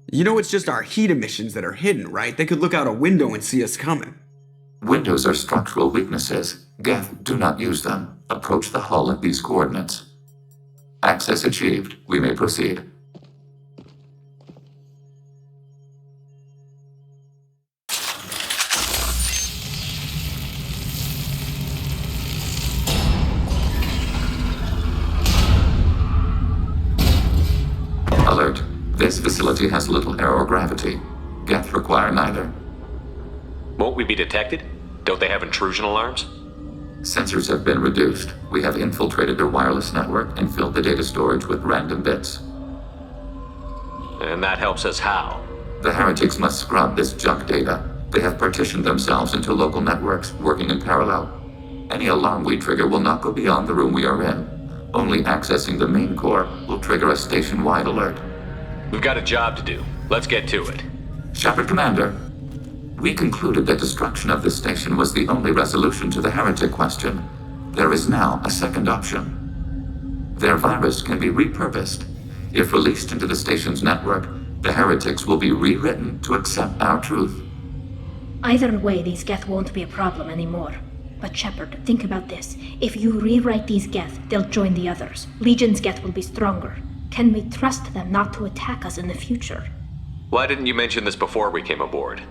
You know it's just our heat emissions that are hidden, right? They could look out a window and see us coming. Windows are structural weaknesses. Geth, do not use them. Approach the hull at these coordinates. Access achieved. We may proceed. Alert. This facility has little aerogravity. Geth require neither. Won't we be detected? Don't they have intrusion alarms? Sensors have been reduced. We have infiltrated their wireless network and filled the data storage with random bits. And that helps us how? The heretics must scrub this junk data. They have partitioned themselves into local networks, working in parallel. Any alarm we trigger will not go beyond the room we are in. Only accessing the main core will trigger a station-wide alert. We've got a job to do. Let's get to it. Shepard Commander, we concluded that destruction of this station was the only resolution to the heretic question. There is now a second option. Their virus can be repurposed. If released into the station's network, the heretics will be rewritten to accept our truth. Either way, these Geth won't be a problem anymore. But Shepard, think about this. If you rewrite these Geth, they'll join the others. Legion's Geth will be stronger. Can we trust them not to attack us in the future? Why didn't you mention this before we came aboard?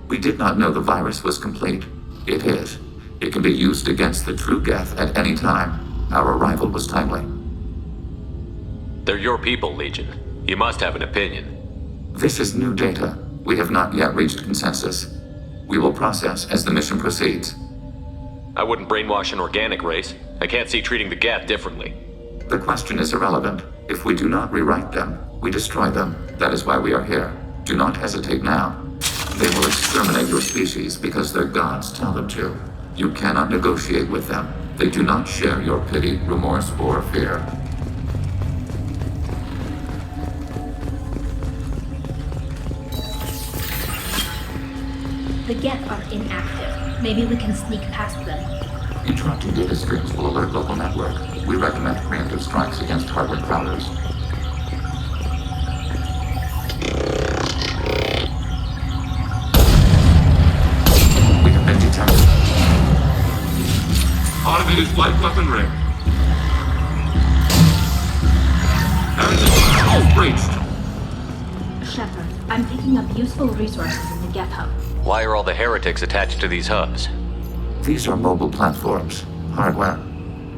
We did not know the virus was complete. It is. It can be used against the true Geth at any time. Our arrival was timely. They're your people, Legion. You must have an opinion. This is new data. We have not yet reached consensus. We will process as the mission proceeds. I wouldn't brainwash an organic race. I can't see treating the Geth differently. The question is irrelevant. If we do not rewrite them, we destroy them. That is why we are here. Do not hesitate now. They will exterminate your species because their gods tell them to. You cannot negotiate with them. They do not share your pity, remorse, or fear. The Geth are inactive. Maybe we can sneak past them. Interrupting data streams will alert local network. We recommend preemptive strikes against hardware routers. We have been detected. Automated flight weaponry. Everything breached. Shepard, I'm picking up useful resources in the Geth hub. Why are all the heretics attached to these hubs? These are mobile platforms, hardware.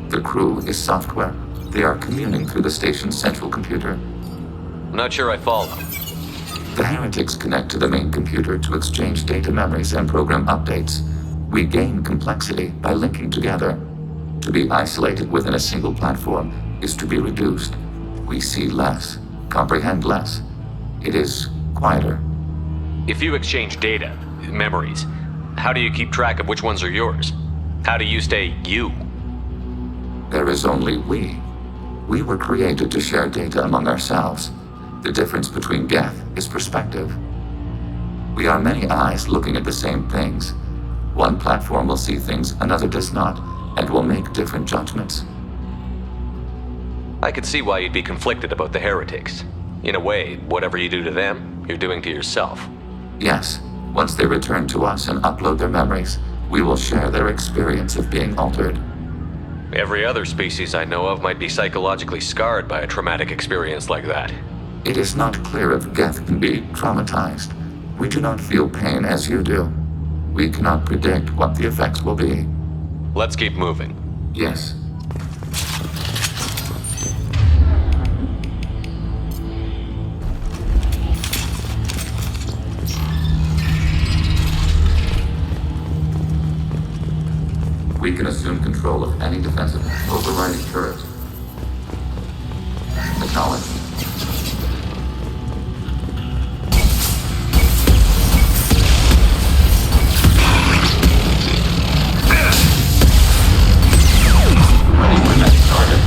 The crew is software. They are communing through the station's central computer. I'm not sure I follow. The heretics connect to the main computer to exchange data memories and program updates. We gain complexity by linking together. To be isolated within a single platform is to be reduced. We see less, comprehend less. It is quieter. If you exchange data, memories, how do you keep track of which ones are yours? How do you stay you? There is only we. We were created to share data among ourselves. The difference between Geth is perspective. We are many eyes looking at the same things. One platform will see things another does not, and will make different judgments. I could see why you'd be conflicted about the heretics. In a way, whatever you do to them, you're doing to yourself. Yes, once they return to us and upload their memories, we will share their experience of being altered. Every other species I know of might be psychologically scarred by a traumatic experience like that. It is not clear if Geth can be traumatized. We do not feel pain as you do. We cannot predict what the effects will be. Let's keep moving. Yes. We can assume control of any defensive overriding turret. Acknowledged. Ready for next target.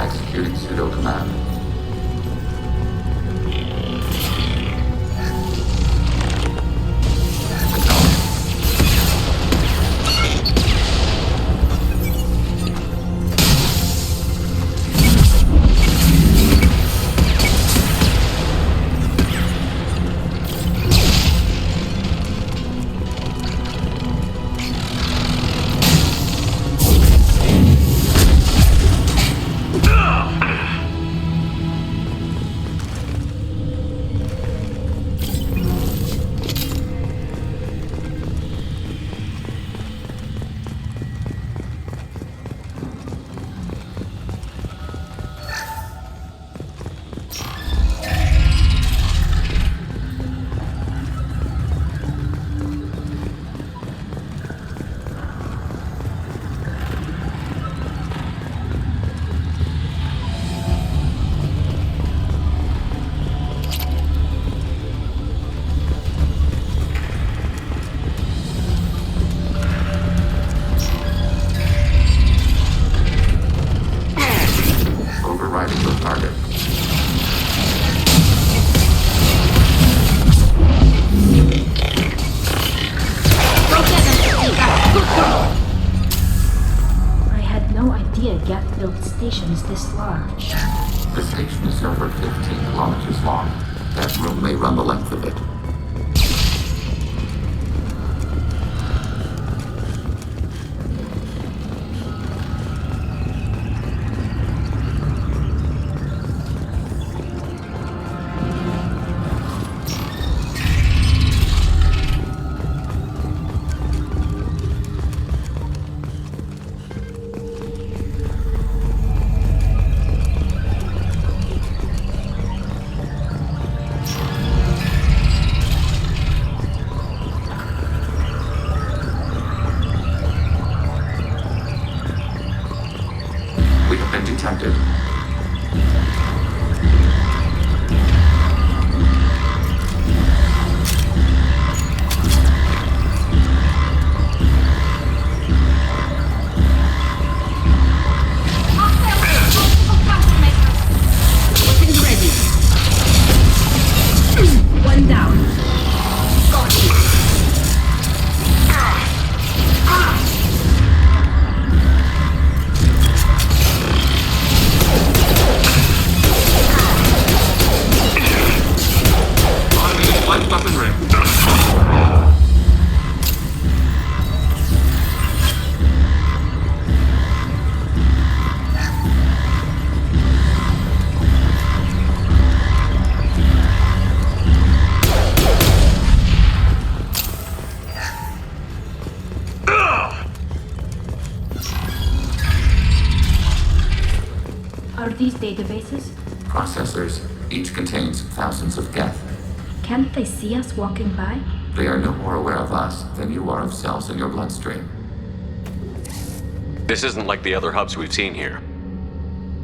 Executing pseudo command. Overriding your target. I had no idea Geth built stations this large. The station is over 15 kilometers long. That room may run the length of it. We have been detected. One down. Light weapon ring. Are these databases? Processors. Each contains thousands of Geth. Can't they see us walking by? They are no more aware of us than you are of cells in your bloodstream. This isn't like the other hubs we've seen here.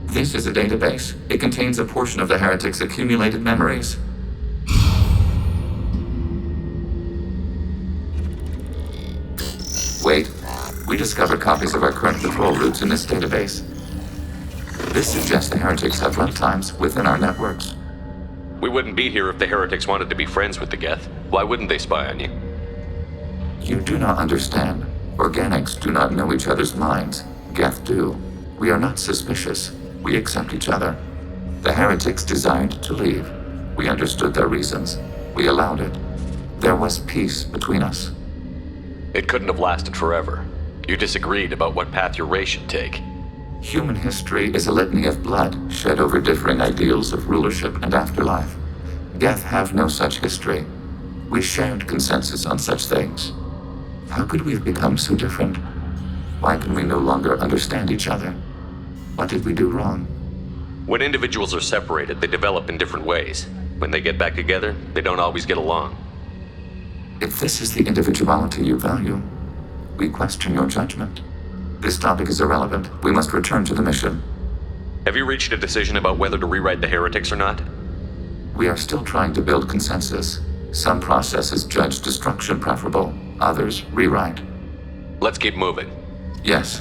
This is a database. It contains a portion of the heretic's accumulated memories. Wait. We discovered copies of our current patrol routes in this database. This suggests the heretics have runtimes within our networks. We wouldn't be here if the heretics wanted to be friends with the Geth. Why wouldn't they spy on you? You do not understand. Organics do not know each other's minds. Geth do. We are not suspicious. We accept each other. The heretics desired to leave. We understood their reasons. We allowed it. There was peace between us. It couldn't have lasted forever. You disagreed about what path your race should take. Human history is a litany of blood shed over differing ideals of rulership and afterlife. Geth have no such history. We shared consensus on such things. How could we have become so different? Why can we no longer understand each other? What did we do wrong? When individuals are separated, they develop in different ways. When they get back together, they don't always get along. If this is the individuality you value, we question your judgment. This topic is irrelevant. We must return to the mission. Have you reached a decision about whether to rewrite the heretics or not? We are still trying to build consensus. Some processes judge destruction preferable, others rewrite. Let's keep moving. Yes.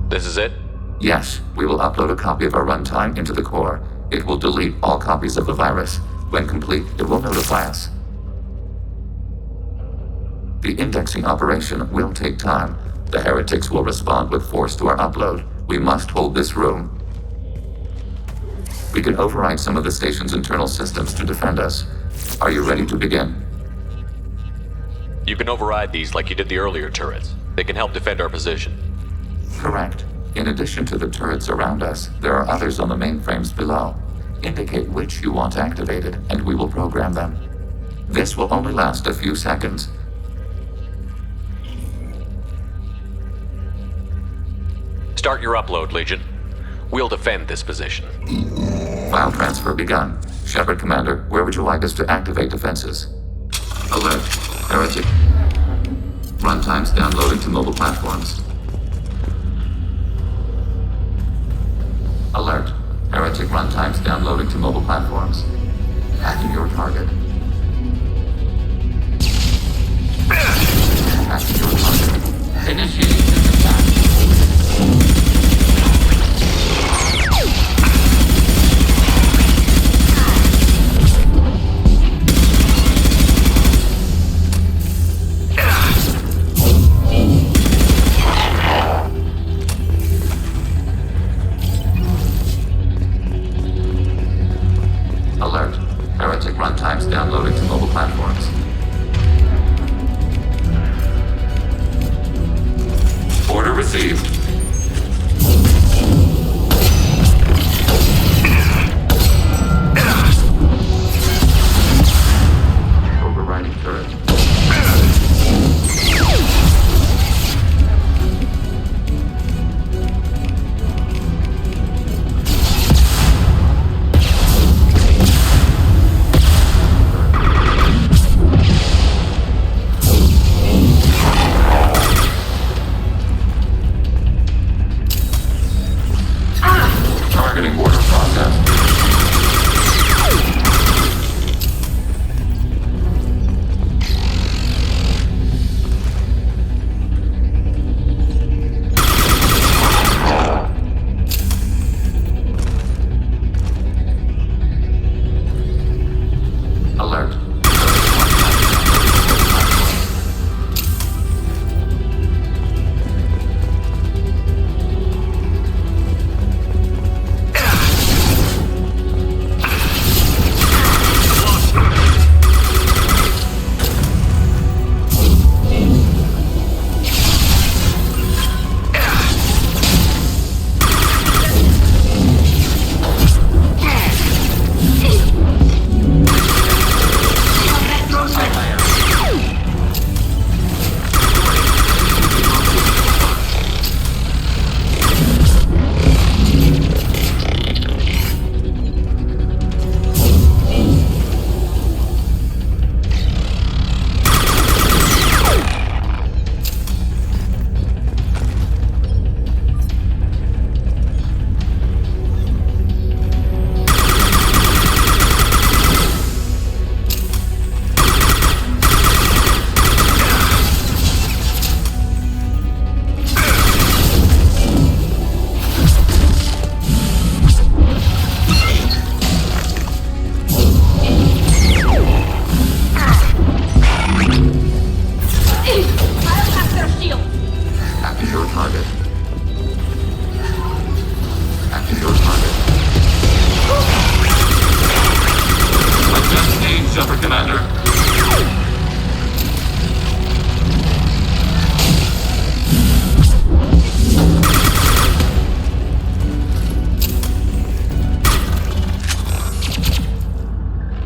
This is it? Yes, we will upload a copy of our runtime into the core. It will delete all copies of the virus. When complete, it will notify us. The indexing operation will take time. The heretics will respond with force to our upload. We must hold this room. We can override some of the station's internal systems to defend us. Are you ready to begin? You can override these like you did the earlier turrets. They can help defend our position. Correct. In addition to the turrets around us, there are others on the mainframes below. Indicate which you want activated, and we will program them. This will only last a few seconds. Start your upload, Legion. We'll defend this position. File transfer begun. Shepard Commander, where would you like us to activate defenses? Alert. Heretic. Runtimes downloading to mobile platforms. Alert. Heretic runtimes downloading to mobile platforms. Hacking your target. Hacking your target. Initiating this attack. Alert. Heretic runtimes downloading to mobile platforms. Order received. Overriding turret.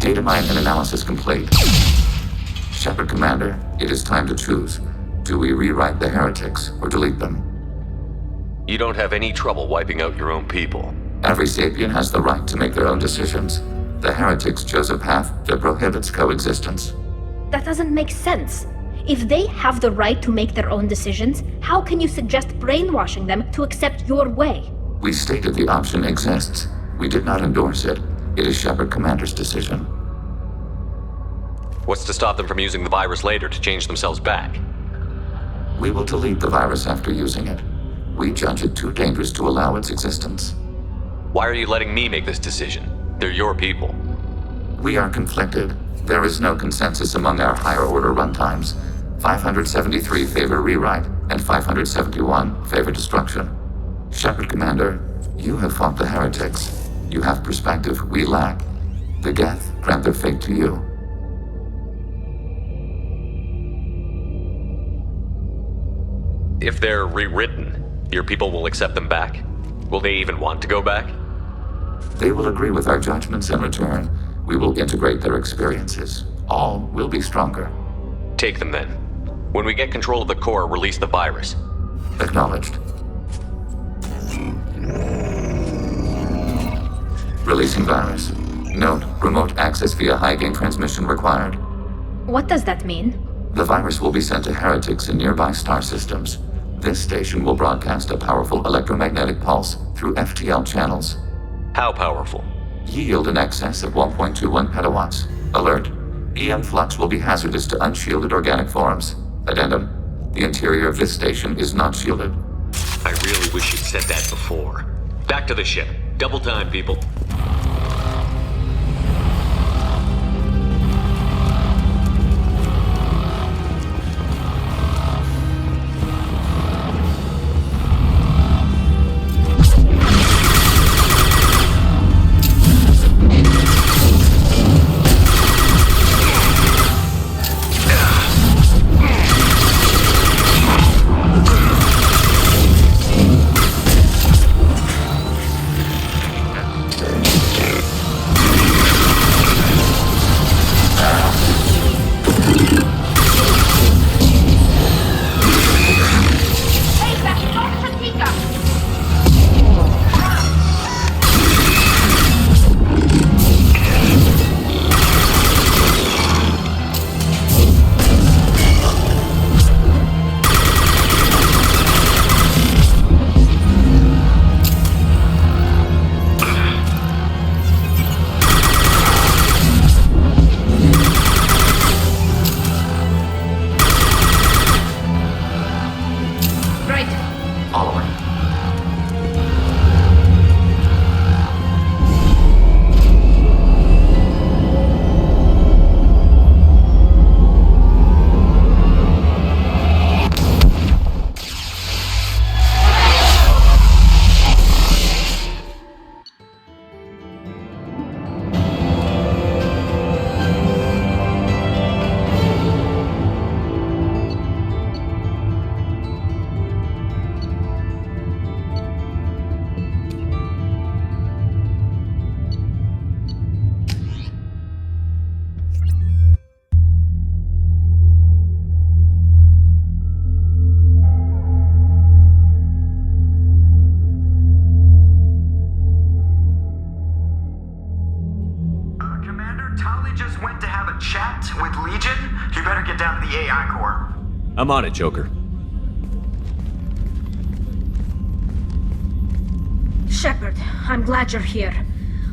Data mine and analysis complete. Shepard Commander, it is time to choose. Do we rewrite the heretics or delete them? You don't have any trouble wiping out your own people. Every sapient has the right to make their own decisions. The heretics chose a path that prohibits coexistence. That doesn't make sense. If they have the right to make their own decisions, how can you suggest brainwashing them to accept your way? We stated the option exists. We did not endorse it. It is Shepard Commander's decision. What's to stop them from using the virus later to change themselves back? We will delete the virus after using it. We judge it too dangerous to allow its existence. Why are you letting me make this decision? They're your people. We are conflicted. There is no consensus among our higher order runtimes. 573 favor rewrite, and 571 favor destruction. Shepard Commander, you have fought the heretics. You have perspective we lack. The Geth grant their fate to you. If they're rewritten, your people will accept them back? Will they even want to go back? They will agree with our judgments in return. We will integrate their experiences. All will be stronger. Take them then. When we get control of the core, release the virus. Acknowledged. Releasing virus. Note, remote access via high-gain transmission required. What does that mean? The virus will be sent to heretics in nearby star systems. This station will broadcast a powerful electromagnetic pulse through FTL channels. How powerful? Yield in excess of 1.21 petawatts. Alert. EM flux will be hazardous to unshielded organic forms. Addendum. The interior of this station is not shielded. I really wish you'd said that before. Back to the ship. Double time, people. I'm on it, Joker. Shepard, I'm glad you're here.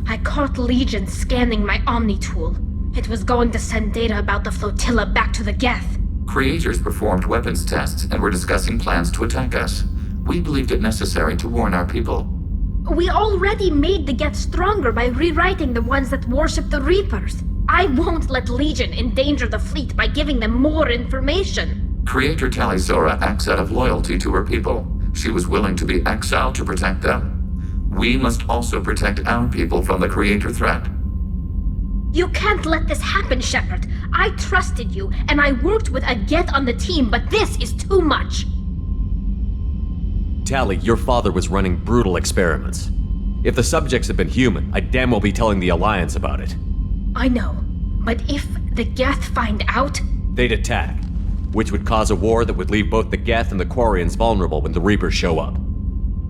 I caught Legion scanning my Omni tool. It was going to send data about the flotilla back to the Geth. Creators performed weapons tests and were discussing plans to attack us. We believed it necessary to warn our people. We already made the Geth stronger by rewriting the ones that worship the Reapers. I won't let Legion endanger the fleet by giving them more information. Creator Tali Zora acts out of loyalty to her people. She was willing to be exiled to protect them. We must also protect our people from the Creator threat. You can't let this happen, Shepard. I trusted you, and I worked with a Geth on the team, but this is too much. Tali, your father was running brutal experiments. If the subjects had been human, I'd damn well be telling the Alliance about it. I know, but if the Geth find out, They'd attack, which would cause a war that would leave both the Geth and the Quarians vulnerable when the Reapers show up.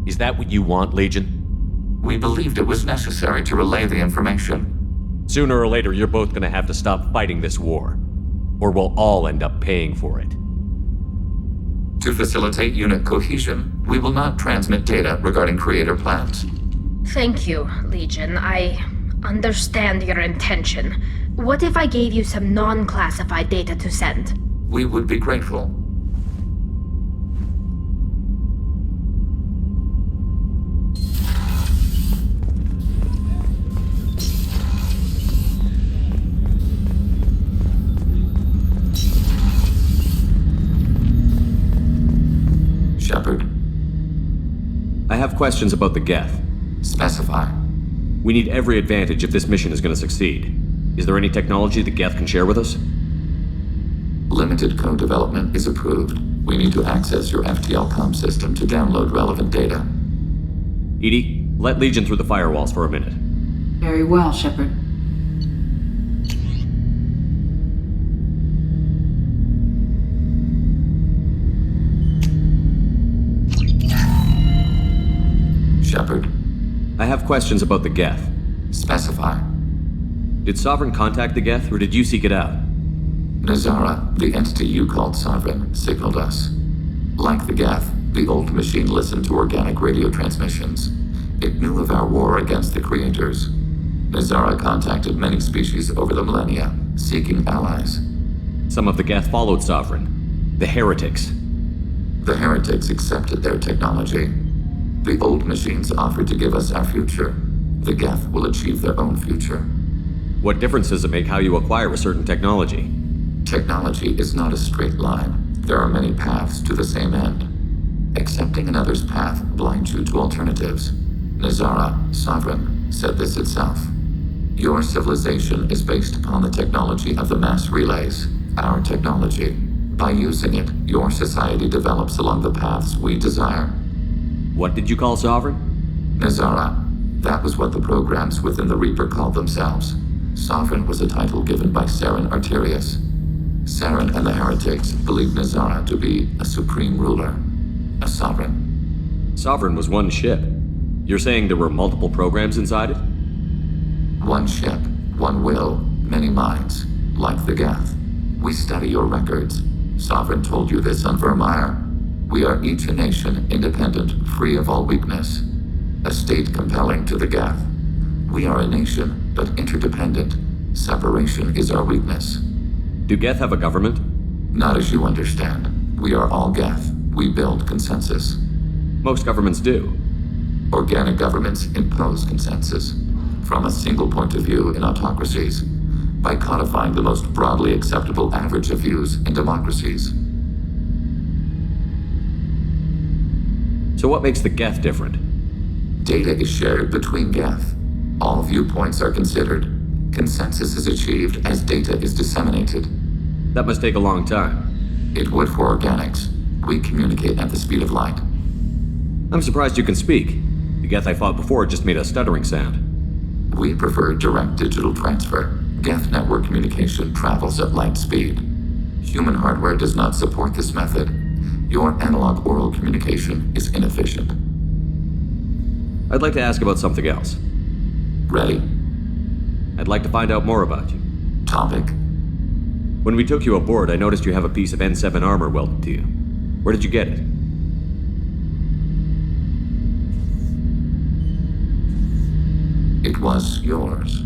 Is that what you want, Legion? We believed it was necessary to relay the information. Sooner or later, you're both gonna have to stop fighting this war, or we'll all end up paying for it. To facilitate unit cohesion, we will not transmit data regarding creator plans. thank you, Legion. I understand your intention. What if I gave you some non-classified data to send? We would be grateful. Shepard, I have questions about the Geth. specify. We need every advantage if this mission is gonna succeed. Is there any technology the Geth can share with us? Limited code development is approved. We need to access your FTL system to download relevant data. EDI, let Legion through the firewalls for a minute. Very well, Shepard. Shepard, I have questions about the Geth. specify. Did Sovereign contact the Geth, or did you seek it out? Nazara, the entity you called Sovereign, signaled us. Like the Geth, the old machine listened to organic radio transmissions. It knew of our war against the creators. Nazara contacted many species over the millennia, seeking allies. Some of the Geth followed Sovereign. The Heretics. The heretics accepted their technology. The old machines offered to give us our future. The Geth will achieve their own future. What difference does it make how you acquire a certain technology? Technology is not a straight line. There are many paths to the same end. Accepting another's path blinds you to alternatives. Nazara, Sovereign, said this itself. Your civilization is based upon the technology of the mass relays, our technology. By using it, your society develops along the paths we desire. What did you call Sovereign? Nazara, that was what the programs within the Reaper called themselves. Sovereign was a title given by Saren Arterius. Saren and the heretics believed Nazara to be a supreme ruler, a sovereign. Sovereign was one ship. You're saying there were multiple programs inside it? One ship, one will, many minds, like the Geth. We study your records. Sovereign told you this on Vermeer. We are each a nation, independent, free of all weakness. A state compelling to the Geth. We are a nation, but interdependent. Separation is our weakness. Do Geth have a government? Not as you understand. We are all Geth. We build consensus. Most governments do. Organic governments impose consensus from a single point of view in autocracies by codifying the most broadly acceptable average of views in democracies. So what makes the Geth different? Data is shared between Geth. All viewpoints are considered. Consensus is achieved as data is disseminated. That must take a long time. It would for organics. We communicate at the speed of light. I'm surprised you can speak. The Geth I fought before just made a stuttering sound. We prefer direct digital transfer. Geth network communication travels at light speed. Human hardware does not support this method. Your analog oral communication is inefficient. I'd like to ask about something else. Ready? I'd like to find out more about you. Topic. When we took you aboard, I noticed you have a piece of N7 armor welded to you. Where did you get it? It was yours.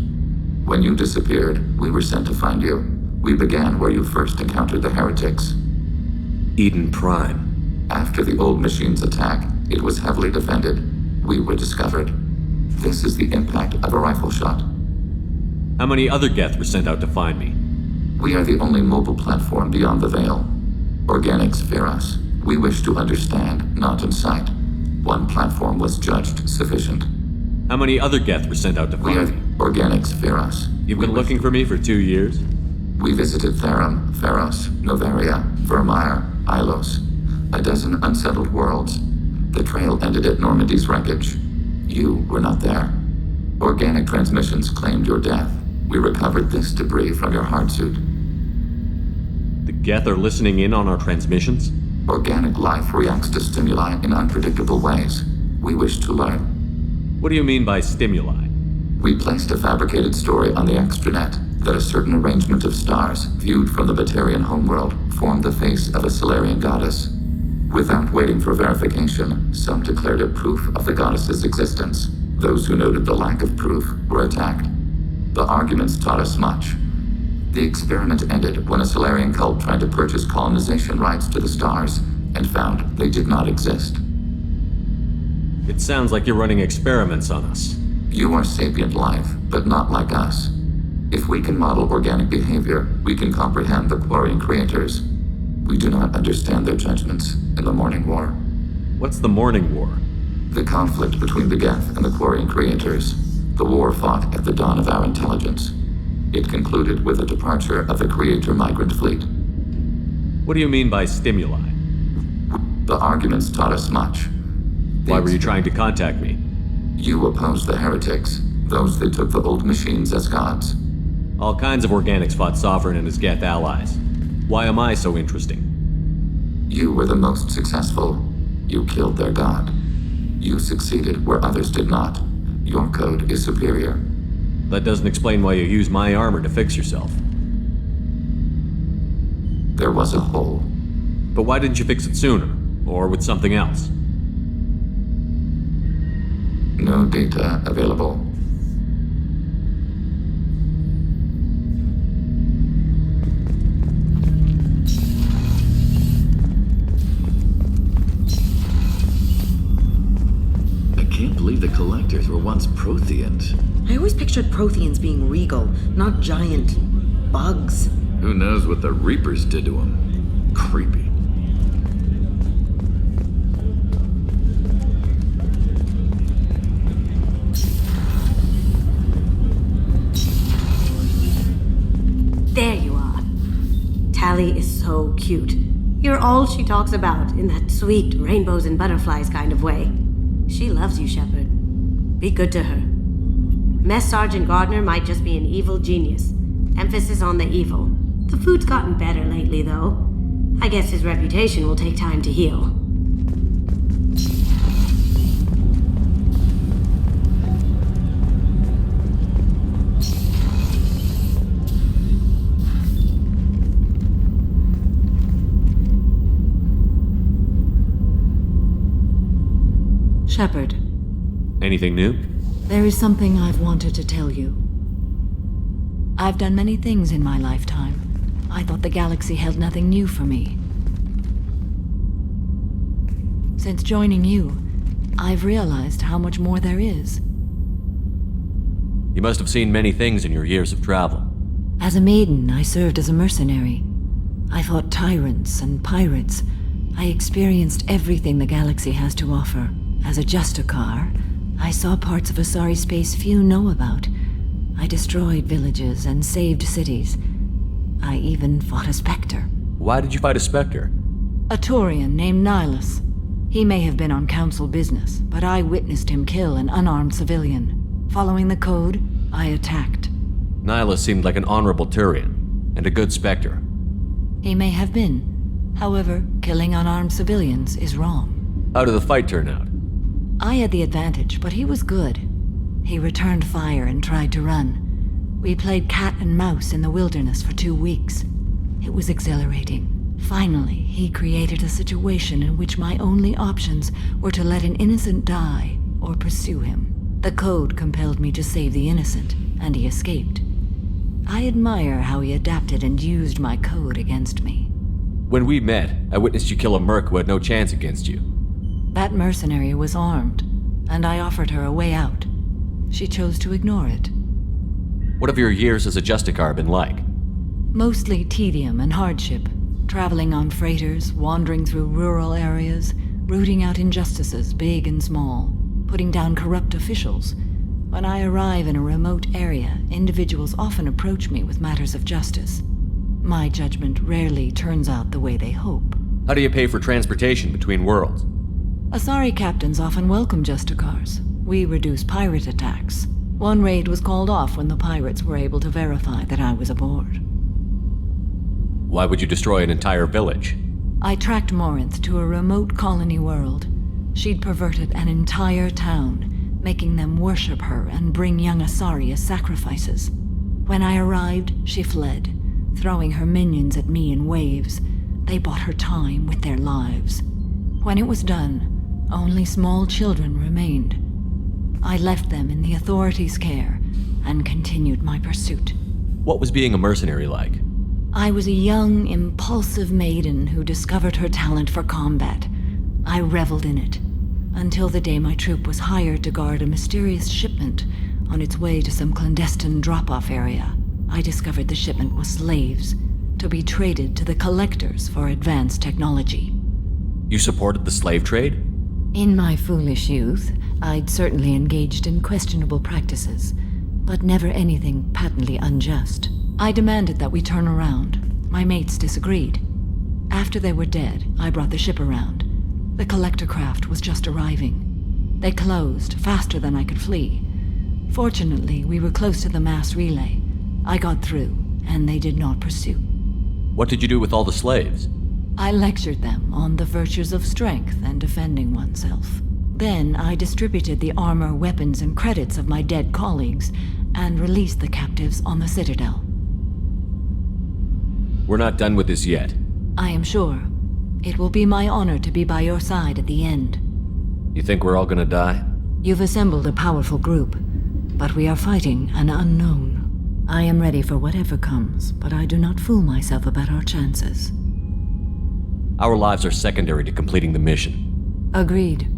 When you disappeared, we were sent to find you. We began where you first encountered the heretics. Eden Prime. After the old machine's attack, it was heavily defended. We were discovered. This is the impact of a rifle shot. How many other Geth were sent out to find me? We are the only mobile platform beyond the veil. Organics fear us. We wish to understand, not incite. One platform was judged sufficient. How many other Geth were sent out to We are find me? organics fear us. You've been looking for me for 2 years? We visited Therum, Pharos, Novaria, Vermeer, Ilos. A dozen unsettled worlds. The trail ended at Normandy's wreckage. You were not there. Organic transmissions claimed your death. We recovered this debris from your hard suit. The Geth are listening in on our transmissions? Organic life reacts to stimuli in unpredictable ways. We wish to learn. What do you mean by stimuli? We placed a fabricated story on the extranet that a certain arrangement of stars, viewed from the Batarian homeworld, formed the face of a Solarian goddess. Without waiting for verification, some declared it proof of the goddess's existence. Those who noted the lack of proof were attacked. The arguments taught us much. The experiment ended when a Solarian cult tried to purchase colonization rights to the stars and found they did not exist. It sounds like you're running experiments on us. You are sapient life, but not like us. If we can model organic behavior, we can comprehend the Quarian creators. We do not understand their judgments in the Morning War. What's the Morning War? The conflict between the Geth and the Quarian creators. The war fought at the dawn of our intelligence. It concluded with the departure of the Creator migrant fleet. What do you mean by stimuli? The arguments taught us much. Why were you trying to contact me? You opposed the heretics, those that took the old machines as gods. All kinds of organics fought Sovereign and his Geth allies. Why am I so interesting? You were the most successful. You killed their god. You succeeded where others did not. Your code is superior. That doesn't explain why you use my armor to fix yourself. There was a hole. But why didn't you fix it sooner? Or with something else? No data available. I can't believe the Collectors were once Protheans. I always pictured Protheans being regal, not giant bugs. Who knows what the Reapers did to them? Creepy. There you are. Tally is so cute. You're all she talks about in that sweet rainbows and butterflies kind of way. She loves you, Shepard. Be good to her. Mess Sergeant Gardner might just be an evil genius. Emphasis on the evil. The food's gotten better lately, though. I guess his reputation will take time to heal. Shepard, Anything new? there is something I've wanted to tell you. I've done many things in my lifetime. I thought the galaxy held nothing new for me. Since joining you, I've realized how much more there is. You must have seen many things in your years of travel. As a maiden, I served as a mercenary. I fought tyrants and pirates. I experienced everything the galaxy has to offer. As a Justicar, I saw parts of Asari space few know about. I destroyed villages and saved cities. I even fought a Spectre. Why did you fight a Spectre? A Turian named Nihilus. He may have been on Council business, but I witnessed him kill an unarmed civilian. Following the code, I attacked. Nihilus seemed like an honorable Turian, and a good Spectre. He may have been. However, killing unarmed civilians is wrong. How did the fight turn out? I had the advantage, but he was good. He returned fire and tried to run. We played cat and mouse in the wilderness for 2 weeks. It was exhilarating. Finally, he created a situation in which my only options were to let an innocent die or pursue him. The code compelled me to save the innocent, and he escaped. I admire how he adapted and used my code against me. When we met, I witnessed you kill a merc who had no chance against you. That mercenary was armed, and I offered her a way out. She chose to ignore it. What have your years as a Justicar been like? Mostly tedium and hardship, traveling on freighters, wandering through rural areas, rooting out injustices big and small, putting down corrupt officials. When I arrive in a remote area, individuals often approach me with matters of justice. My judgment rarely turns out the way they hope. How do you pay for transportation between worlds? Asari captains often welcome Justicars. We reduce pirate attacks. One raid was called off when the pirates were able to verify that I was aboard. Why would you destroy an entire village? I tracked Morinth to a remote colony world. She'd perverted an entire town, making them worship her and bring young Asari as sacrifices. When I arrived, she fled, throwing her minions at me in waves. They bought her time with their lives. When it was done, only small children remained. I left them in the authorities' care and continued my pursuit. What was being a mercenary like? I was a young, impulsive maiden who discovered her talent for combat. I reveled in it, until the day my troop was hired to guard a mysterious shipment on its way to some clandestine drop-off area. I discovered the shipment was slaves, to be traded to the collectors for advanced technology. You supported the slave trade? In my foolish youth, I'd certainly engaged in questionable practices, but never anything patently unjust. I demanded that we turn around. My mates disagreed. After they were dead, I brought the ship around. The collector craft was just arriving. They closed faster than I could flee. Fortunately, we were close to the mass relay. I got through, and they did not pursue. What did you do with all the slaves? I lectured them on the virtues of strength and defending oneself. Then I distributed the armor, weapons, and credits of my dead colleagues and released the captives on the Citadel. We're not done with this yet. I am sure. It will be my honor to be by your side at the end. You think we're all gonna die? You've assembled a powerful group, but we are fighting an unknown. I am ready for whatever comes, but I do not fool myself about our chances. Our lives are secondary to completing the mission. Agreed.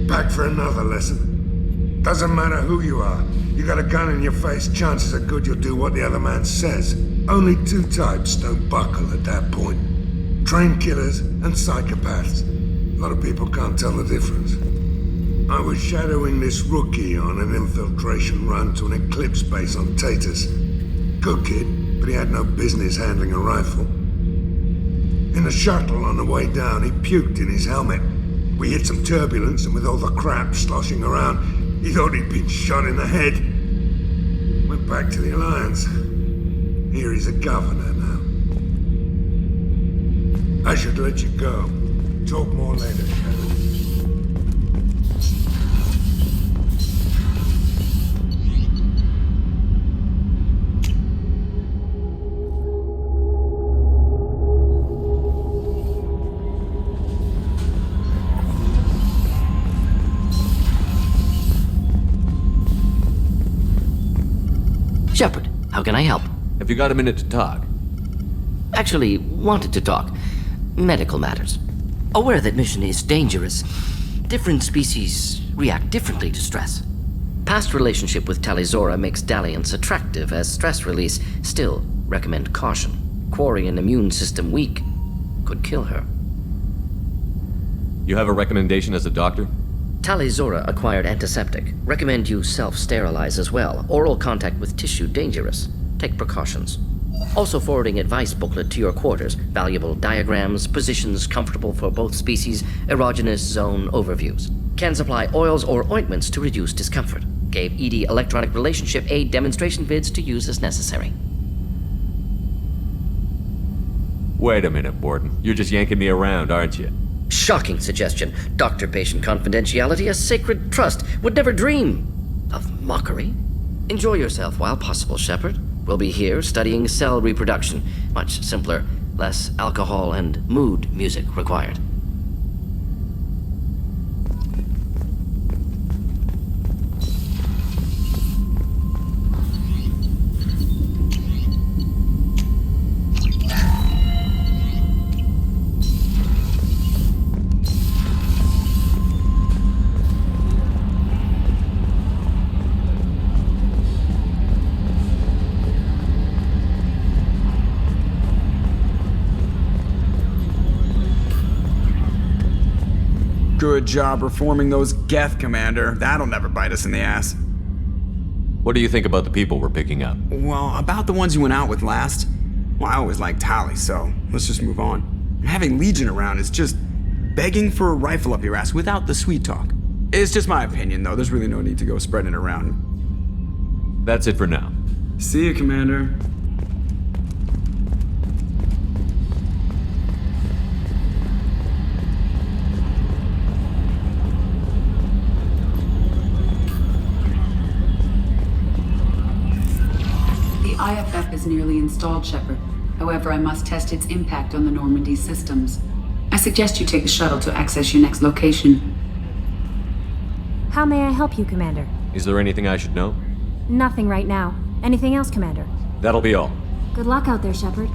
Back for another lesson. Doesn't matter who you are. You got a gun in your face, chances are good you'll do what the other man says. Only two types don't buckle at that point. Trained killers and psychopaths. A lot of people can't tell the difference. I was shadowing this rookie on an infiltration run to an Eclipse base on Tatus. Good kid, but he had no business handling a rifle. In the shuttle on the way down, he puked in his helmet. We hit some turbulence, and with all the crap sloshing around, he thought he'd been shot in the head. Went back to the Alliance. Here he's a governor now. I should let you go. Talk more later, Shepard. Shepard, how can I help? Have you got a minute to talk? Actually, wanted to talk. Medical matters. Aware that mission is dangerous. Different species react differently to stress. Past relationship with Talizora makes dalliance attractive as stress release. Still, recommend caution. Quarian immune system weak. Could kill her. You have a recommendation as a doctor? Talizora acquired antiseptic. Recommend you self-sterilize as well. Oral contact with tissue dangerous. Take precautions. Also forwarding advice booklet to your quarters. Valuable diagrams, positions comfortable for both species, erogenous zone overviews. Can supply oils or ointments to reduce discomfort. Gave ED Electronic Relationship Aid demonstration vids to use as necessary. Wait a minute, Borden. You're just yanking me around, aren't you? Shocking suggestion. Doctor-patient confidentiality, a sacred trust. Would never dream of mockery. Enjoy yourself while possible, Shepard. We'll be here studying cell reproduction. Much simpler, less alcohol and mood music required. Good job reforming those Geth, Commander. That'll never bite us in the ass. What do you think about the people we're picking up? Well, about the ones you went out with last? Well, I always liked Tali, so let's just move on. And having Legion around is just begging for a rifle up your ass without the sweet talk. It's just my opinion, though. There's really no need to go spreading it around. That's it for now. See you, Commander. The IFF is nearly installed, Shepard. However, I must test its impact on the Normandy systems. I suggest you take the shuttle to access your next location. How may I help you, Commander? Is there anything I should know? Nothing right now. Anything else, Commander? That'll be all. Good luck out there, Shepard.